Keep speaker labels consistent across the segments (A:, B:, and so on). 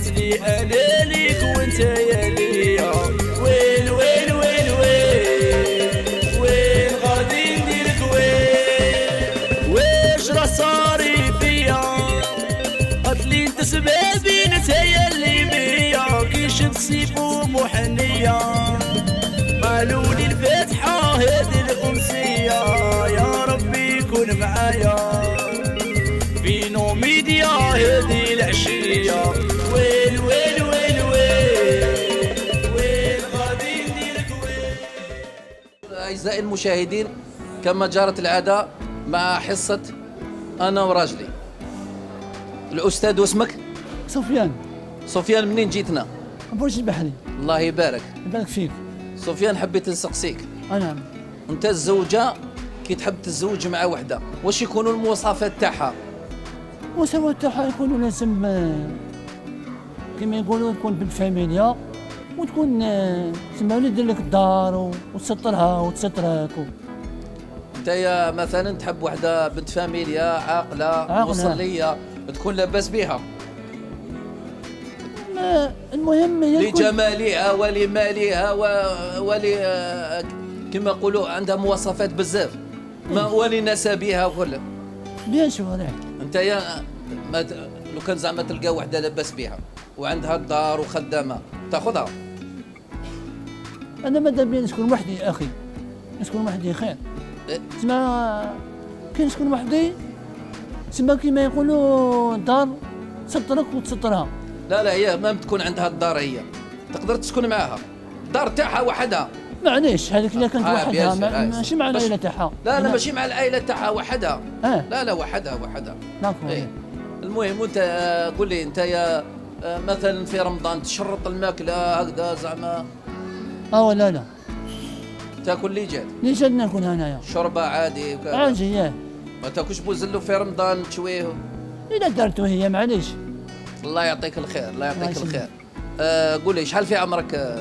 A: قالت لي انا ليك وانت يا ليا، وين وين وين وين وين غادي نديرك وين، واش راه صاري فيا؟ قالت لي انت سبابي نتايا اللي بيا، كي شفت سيف ومحنية قالوا لي الفاتحة هذه الأمسية، يا ربي يكون معايا في نوميديا هذه العشية، وين وين وين وين وين غادي نديرك وين.
B: أعزائي المشاهدين، كما جرت العادة مع حصة أنا وراجلي. الأستاذ واسمك؟
C: سفيان.
B: سفيان، منين جيتنا؟
C: بورج البحري.
B: الله يبارك.
C: يبارك فيك.
B: سفيان، حبيت نسقسيك.
C: نعم.
B: أنت الزوجة كي تحب تتزوج مع وحدة، واش يكونوا المواصفات تاعها؟
C: المواصفات تاعها يكونوا لازم كما يقولوا تكون بنت فاميليا، وتكون تسمى دير لك الدار وتسترها وتسترك.
B: أنت يا مثلا تحب وحدة بنت فاميليا عاقلة مصلية تكون لاباس بها،
C: المهم هي
B: لجمالها ولمالها كما يقولوا عندها مواصفات بزاف، ولنسبها وكل.
C: بيان سور.
B: انت يا لو كان زعما تلقى وحده لاباس بها وعندها الدار وخدامه تاخذها؟
C: انا ماذا بيا نسكن وحدي يا اخي، نسكن وحدي خير. تسمى كي نسكن وحدي تسمى كيما يقولوا دار تسترك وتسترها.
B: لا هي ما تكون عندها الدار، هي تقدر تسكن معاها، الدار تاعها وحدها.
C: معليش هذيك اللي كانت وحدها ماشي مع العائله تاعها.
B: لا ماشي مع العائله تاعها وحدها. لا وحدها.
C: نعم.
B: المهم انت قول لي، انت يا مثلا في رمضان تشرط الماكله هكذا زعما؟
C: لا
B: تاكل اللي جات؟
C: اللي جات ناكل هنايا.
B: شوربه عادي
C: عادي ياه.
B: ما تاكلش بوزلو في رمضان تشويه؟
C: اذا درتو هي معليش.
B: الله يعطيك الخير، الله يعطيك الخير. قول لي شحال في عمرك؟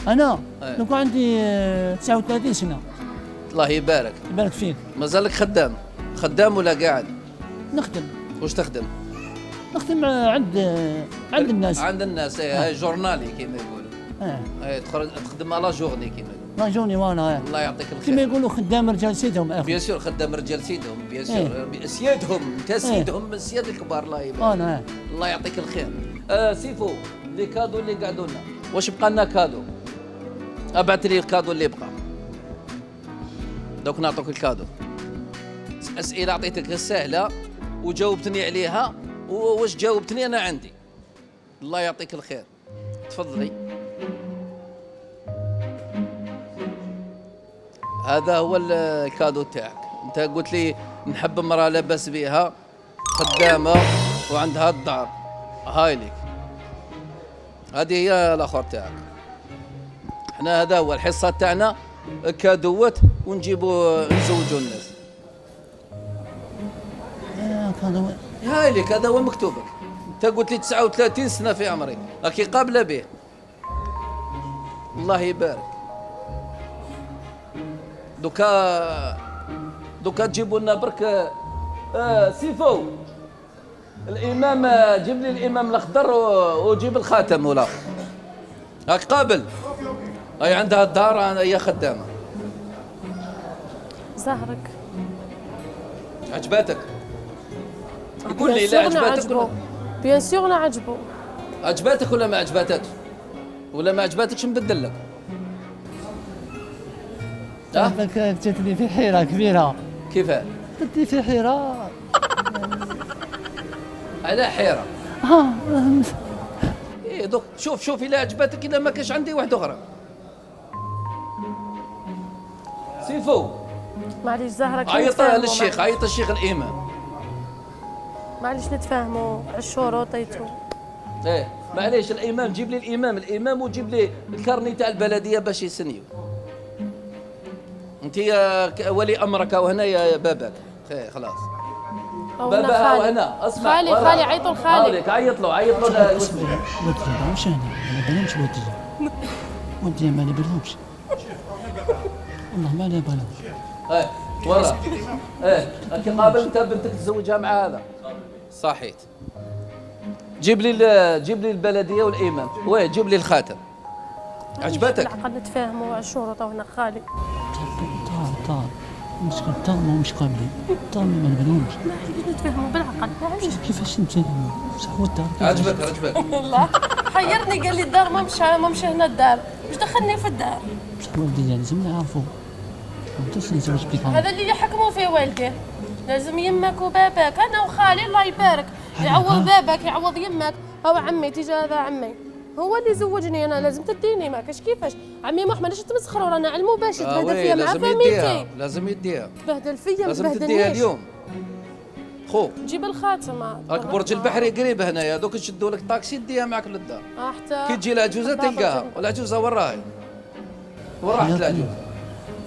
C: انا لو كان عندي 39 سنه.
B: الله يبارك.
C: يبارك فيك.
B: مازالك خدام ولا قاعد؟
C: نخدم.
B: واش تخدم؟
C: نخدم عند الناس.
B: عند الناس. جورنالي كيما يقولوا. تخدم على جورني كيما يقولوا.
C: لا جوني وانا.
B: الله يعطيك الخير.
C: كيما يقولوا خدام رجال سيدهم اخي.
B: بيان سور خدام رجال سيدهم، بيان سور. سيادهم، انت سيدهم، السياد الكبار. الله يبارك. الله يعطيك الخير. سيفو، لي كادو اللي قعدوا لنا، واش بقى لنا كادو؟ ابعث لي الكادو اللي بقى. دوك نعطوك الكادو. اسئله عطيتك سهله وجاوبتني عليها، واش جاوبتني انا عندي. الله يعطيك الخير. تفضلي. هذا هو الكادو تاعك. انت قلت لي نحب امراه لاباس بها، خدامه وعندها الدار. هاي لك، هذه هي الاخر تاعك. احنا هذا هو الحصه تاعنا، كادوات ونجيبوا نزوجوا الناس.
C: كادو.
B: هاي لك، هذا هو مكتوبك. انت قلت لي 39 سنه في عمري، راكي قابله به. الله يبارك. دوكا تجيبوا لنا برك. سيفو، الامام جيب لي الامام الاخضر وجيب الخاتم. ولا هاك قابل. هي عندها الدار، هي خدامه.
D: زهرك
B: عجباتك؟ قول لي لا عجباتك.
D: بيان سور لا عجبو.
B: عجباتك ولا ما عجباتكش؟ ولا ما عجباتكش نبدل لك؟
C: جاتني في حيره كبيره.
B: كيفاه؟
C: جاتني في حيره.
B: على حيره. ايه دوك شوف الا عجباتك، الا ما كاش عندي واحده اخرى. سيفو،
D: معليش زهرك
B: عيطها للشيخ، عيط الشيخ الامام.
D: معليش نتفاهموا على الشروط ايتو.
B: ايه معليش، الامام جيب لي الامام وجيب لي الكارني تاع البلديه باش يسنيو. انت يا ولي امرك وهنا يا باباك. خلاص. بابا وهنا. اسمع
D: خالي عيطوا لخالي.
B: عيط له
C: واش انا ما بنمش ودي ما نبلهمش والله ما نبلهمش.
B: ورا كي قابل انت بنتك تزوجها مع هذا صحيت. جيب لي البلديه والامام، واه جيب لي الخاتم. عجبتك؟
D: بالعقل نتفاهموا على الشرطه وهنا خالي.
C: طار مشكل طار مش قابلين طار ما نبنوش.
D: معليش نتفاهموا بالعقل معليش.
C: كيفاش نتفاهموا؟ بصح هو الدار
B: عجبك؟
D: لا حيرني قال لي الدار ما مشى هنا الدار، واش دخلني في الدار؟
C: بصح والدي لازم نعرفوا انت نتزوج بك.
D: هذا اللي يحكموا فيه والديه، لازم يمك وباباك، انا وخالي الله يبارك يعوض باباك يعوض يمك. هو عمي تيجي هذا عمي هو اللي زوجني، انا لازم تديني ما كاش كيفاش. عمي محمد ليش تمسخروا رانا على المباشر تبهدل فيا مع فاميلتي.
B: لازم يديها
D: تبهدل فيا
B: لازم
D: ما
B: تديها
D: تبهدلنيش.
B: اليوم. خو
D: جيب الخاتم
B: راك برج البحري قريب هنايا، دوك نشدوا لك طاكسي ديها معك للدار.
D: حتى
B: كي تجي العجوزه تلقاها، والعجوزه وين راهي؟ وين راحت العجوزه؟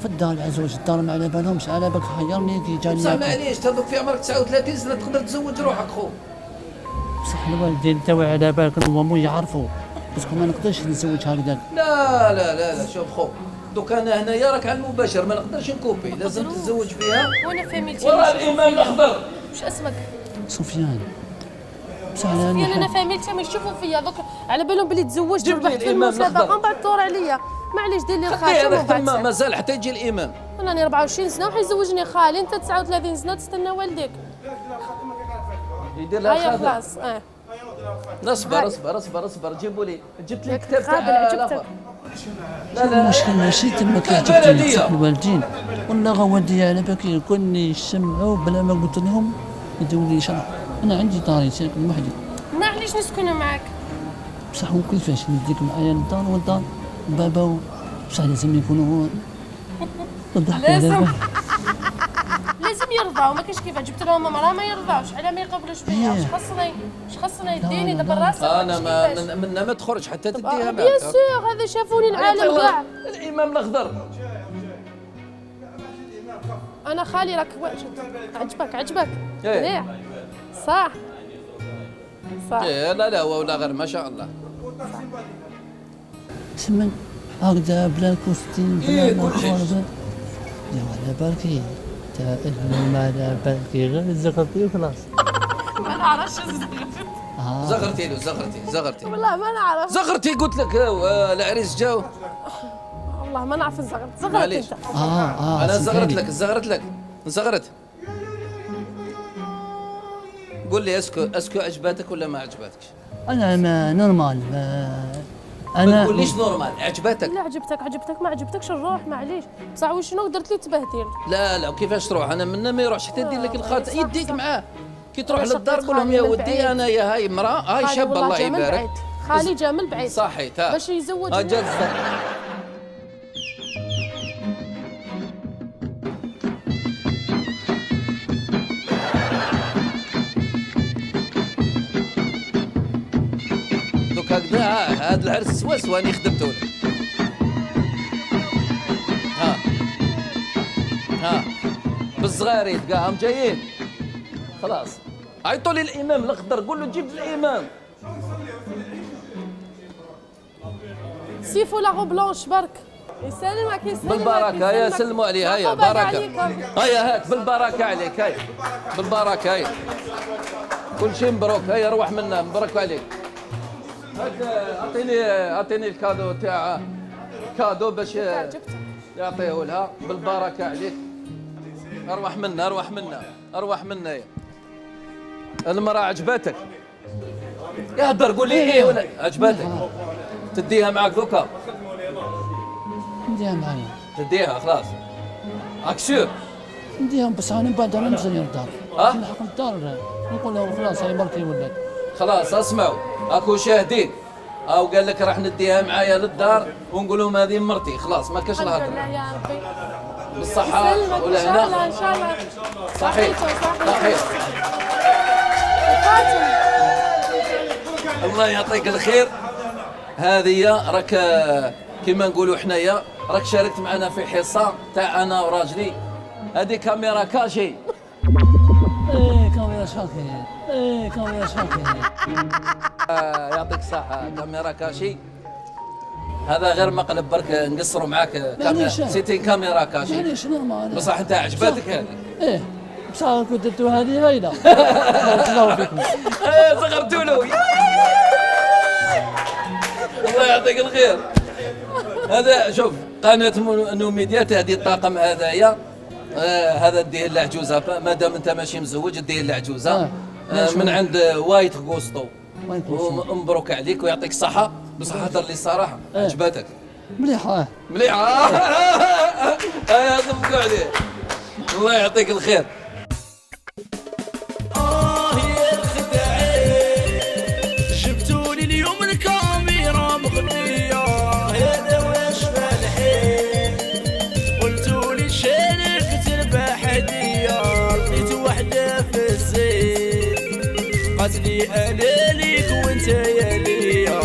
C: في الدار العزوز الدار ما على بالهمش، على بالك خيرني كي جاني.
B: بصح معليش تهضرك في عمرك 39 سنه تقدر تزوج روحك خو.
C: بصح الوالدين تاوي على بالك وامو يعرفوا، باسكو ما نقدرش نزوج هكذا.
B: لا شوف خو، دوك انا هنايا راك على المباشر ما نقدرش نكوبي، لازم تتزوج فيها.
D: وانا فاميلتي
B: ورا الامام الاخضر.
D: واش اسمك؟
C: سفيان. بصح
D: انا فاميلتي ما يشوفوا فيا دوك على بالهم بلي تزوجت
B: جيب لي
D: وربحت في
B: الإمام
D: المسابقه
B: الأخضر.
D: من بعد دور عليا. معليش دير لي الخاتم
B: هذاك
D: وبعد
B: تما
D: سير.
B: مازال حتى يجي الامام.
D: انا راني 24 سنه وحيزوجني خالي، انت 39 سنه تستنى والديك.
B: يدير لها
D: هيا
B: الخاتم.
D: خلاص
B: اصبر جيبوا لي، جبت لي
D: ياك
B: كتاب
D: قابل
B: تاع
D: عجبتك.
B: الآخر.
C: المشكل ماشي تما كي
B: بلدية.
C: جبتني بصح الوالدين والله غوالدي على بالك كوني يسمعوا بلا ما قلت لهم يديروا لي شرح. انا عندي داري ساكن وحدي،
D: معليش نسكن معاك.
C: بصح هو كيفاش نديك معايا للدار والدار بابا بصح لازم يكونوا الضحك على
D: لازم.
C: بالك.
D: لازم يرضاو، ما كاينش كيفاش جبت لهم مراه ما يرضاوش، على ما يقبلوش بيا.
C: إيه.
D: واش خصني يديني دابا راسك.
B: انا منا ما تخرج حتى تديها
D: بيان
B: معك.
D: سور هذا شافوني العالم كاع.
B: الامام الاخضر.
D: انا خالي راك عجبك
B: إيه.
D: مليح صح.
B: إيه لا ولا غير ما شاء الله.
C: تسمن هكذا بلا الكوستيم
B: إيه،
C: بلا
B: كل شيء.
C: الخوارزم. يا على بالك تا ما على بالك غير زغرتي وخلاص.
D: ما نعرفش
B: زغرتي
D: والله ما نعرف.
B: زغرتي قلت لك العريس جاو.
D: والله ما نعرف زغرت
B: معليش.
D: انت.
B: انا
C: سمحيلي.
B: زغرت. قول لي اسكو عجباتك ولا ما عجباتكش؟
C: انا ما نورمال
B: ما
C: انا
B: تقوليش نورمال، عجباتك؟
D: لا عجبتك ما عجبتكش نروح معليش. بصح وشنو درت لي تبهدل.
B: لا وكيفاش تروح؟ انا منا ما يروحش حتى يدير لك الخاتم،
D: صح،
B: يديك
D: صح.
B: معاه. كي تروح
D: أنا
B: للدار
D: شقيت
B: قول لهم يا
D: خالي من
B: ودي
D: بعيد.
B: انا يا هاي امراه هاي
D: خالي
B: شابه
D: والله
B: الله
D: جا من
B: يبارك.
D: بعيد. خالي جا من بعيد
B: صحيت ها
D: باش يزوج.
B: جات دوك هكذا هذا العرس سوا راني خدمته لك. ها بالصغاريت كاع هم جايين خلاص. عيطوا لي الامام الاخضر، قول له جيب الامام.
D: سيفو لاغو بلونش برك. يسلمك
B: بالبركه هيا سلموا عليه هيا بركه.
D: عليكم.
B: هيا هات بالبركه عليك هيا بالبركه هيا كل شيء مبروك. هيا روح منا مبروك عليك. اعطيني الكادو تاع كادو باش يعطيه لها بالبركه عليك. اروح منا يا المراه عجبتك؟ يهدر قول لي ايه ولا عجبتك؟ تديها معك دوكا؟
C: نديها معايا
B: تديها خلاص اكسور.
C: نديهم بس انا بعد انا نمشي للدار.
B: ها؟
C: نلحق الدار نقول لهم خلاص هاي مرتي ولات.
B: خلاص اسمعوا اكو شاهدين. او قال لك راح نديها معايا للدار ونقول لهم هذه مرتي خلاص ما كاش
D: الحمد
B: الهضره.
D: لله يا ربي.
B: بالصحه
D: يسلمك ان
B: ولا
D: شاء الله
B: هنا
D: ان شاء الله.
B: صحيح.
D: الخاتم.
B: الله يعطيك الخير. هذه راك كما نقولوا حنايا راك شاركت معنا في حصه تاع انا وراجلي. هذه كاميرا كاشي.
C: ايه كاميرا شاكي.
B: يعطيك الصحه كاميرا كاشي. هذا غير مقلب برك نقصروا معاك كاميرا
C: معليش.
B: سيتي كاميرا كاشي.
C: معليش نورمال.
B: بصح انت عجباتك هذه.
C: ايه بصح كنت درتو هذه هايله. بارك الله فيكم.
B: زغرتوا له يعطيك الخير. هذا شوف قناة نوميديا تهدي الطاقم هذايا. هذا ديه العجوزه، ما دام انت ماشي مزوج ديه العجوزه من عند وايت غوستو. ومبروك عليك ويعطيك الصحه. بصح هضر لي الصراحه عجبتك؟
C: مليحه
B: مليحه. صفقوا عليه. الله يعطيك الخير.
A: يا الخدعين جبتولي اليوم الكاميرا مغنية، هذا واش فالحين قلتولي شارك تربح هدية، لقيت وحدة في الزين قالت لي أنا ليك وانت يا ليا،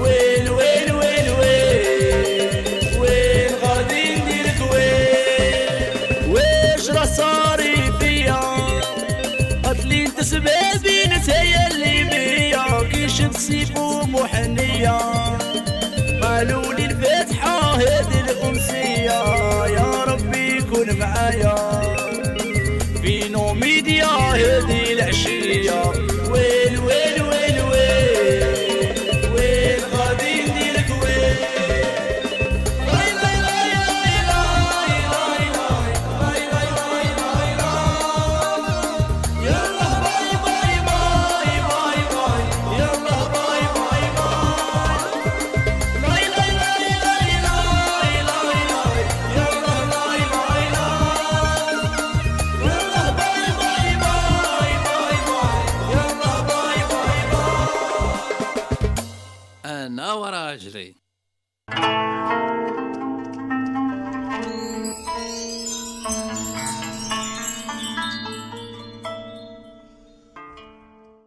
A: وين وين وين وين وين غادي نديرك وين، واش راه صاري فيا، قالت لي انت سبابي نتايا اللي بيا، كي شفت سيف ومحنية قالوا لي الفاتحة هذه الأمسية، يا ربي يكون معايا في نوميديا هذه العشية، وين وين وين وين وين غادي نديرك وين، لاي لاي لاي لاي لاي لاي لاي لاي لاي لاي لاي، يلا باي باي باي باي باي، يلا باي باي باي، لاي لاي لاي لاي لاي لاي لاي، يلا لاي لاي لاي، يلا باي باي باي باي باي، يلا باي باي باي.
B: انا ورا اجري.